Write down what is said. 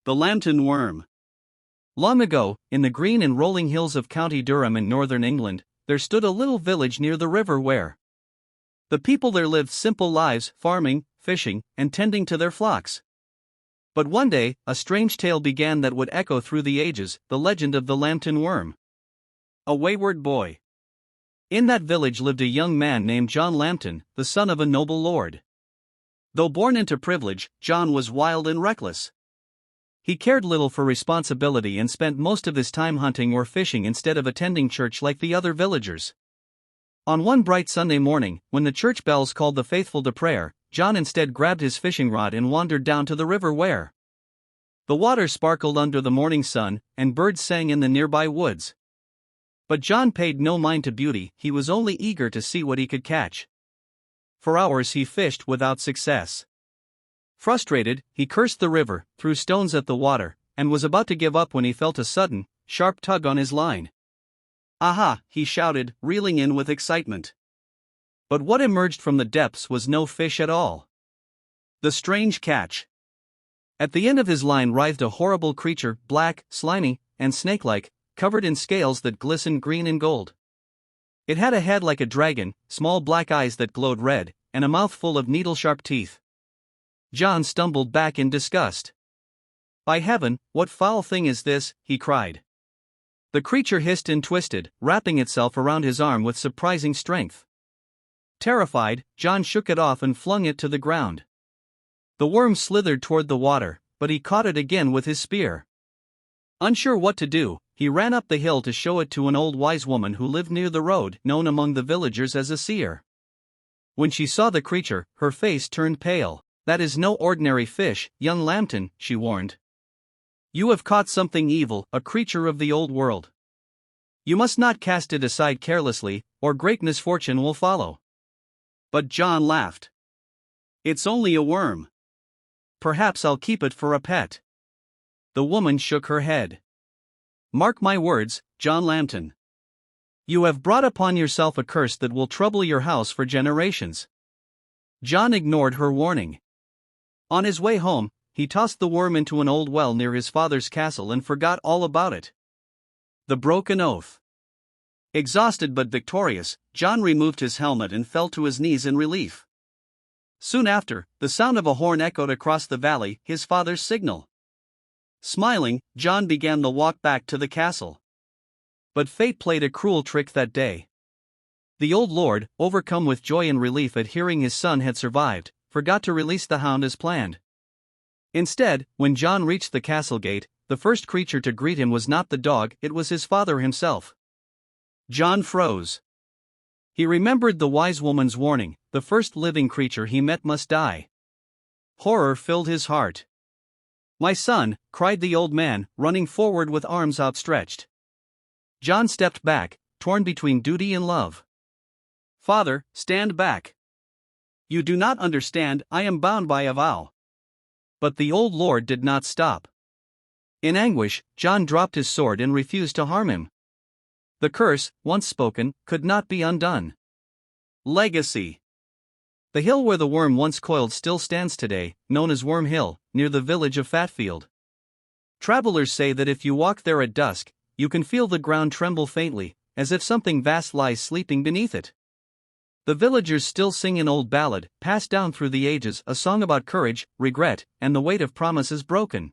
The Lambton Worm. Long ago, in the green and rolling hills of County Durham in northern England, there stood a little village near the river where the people there lived simple lives, farming, fishing, and tending to their flocks. But one day, a strange tale began that would echo through the ages, the legend of the Lambton Worm. A wayward boy. In that village lived a young man named John Lambton, the son of a noble lord. Though born into privilege, John was wild and reckless. He cared little for responsibility and spent most of his time hunting or fishing instead of attending church like the other villagers. On one bright Sunday morning, when the church bells called the faithful to prayer, John instead grabbed his fishing rod and wandered down to the river where the water sparkled under the morning sun, and birds sang in the nearby woods. But John paid no mind to beauty, he was only eager to see what he could catch. For hours he fished without success. Frustrated, he cursed the river, threw stones at the water, and was about to give up when he felt a sudden, sharp tug on his line. "Aha!" he shouted, reeling in with excitement. But what emerged from the depths was no fish at all. The strange catch. At the end of his line writhed a horrible creature, black, slimy, and snake-like, covered in scales that glistened green and gold. It had a head like a dragon, small black eyes that glowed red, and a mouth full of needle-sharp teeth. John stumbled back in disgust. "By heaven, what foul thing is this?" he cried. The creature hissed and twisted, wrapping itself around his arm with surprising strength. Terrified, John shook it off and flung it to the ground. The worm slithered toward the water, but he caught it again with his spear. Unsure what to do, he ran up the hill to show it to an old wise woman who lived near the road, known among the villagers as a seer. When she saw the creature, her face turned pale. "That is no ordinary fish, young Lambton," she warned. "You have caught something evil, a creature of the old world. You must not cast it aside carelessly, or great misfortune will follow." But John laughed. "It's only a worm. Perhaps I'll keep it for a pet." The woman shook her head. "Mark my words, John Lambton. You have brought upon yourself a curse that will trouble your house for generations." John ignored her warning. On his way home, he tossed the worm into an old well near his father's castle and forgot all about it. The broken oath. Exhausted but victorious, John removed his helmet and fell to his knees in relief. Soon after, the sound of a horn echoed across the valley, his father's signal. Smiling, John began the walk back to the castle. But fate played a cruel trick that day. The old lord, overcome with joy and relief at hearing his son had survived, forgot to release the hound as planned. Instead, when John reached the castle gate, the first creature to greet him was not the dog, it was his father himself. John froze. He remembered the wise woman's warning, the first living creature he met must die. Horror filled his heart. "My son," cried the old man, running forward with arms outstretched. John stepped back, torn between duty and love. "Father, stand back. You do not understand, I am bound by a vow." But the old lord did not stop. In anguish, John dropped his sword and refused to harm him. The curse, once spoken, could not be undone. Legacy. The hill where the worm once coiled still stands today, known as Worm Hill, near the village of Fatfield. Travelers say that if you walk there at dusk, you can feel the ground tremble faintly, as if something vast lies sleeping beneath it. The villagers still sing an old ballad, passed down through the ages, a song about courage, regret, and the weight of promises broken.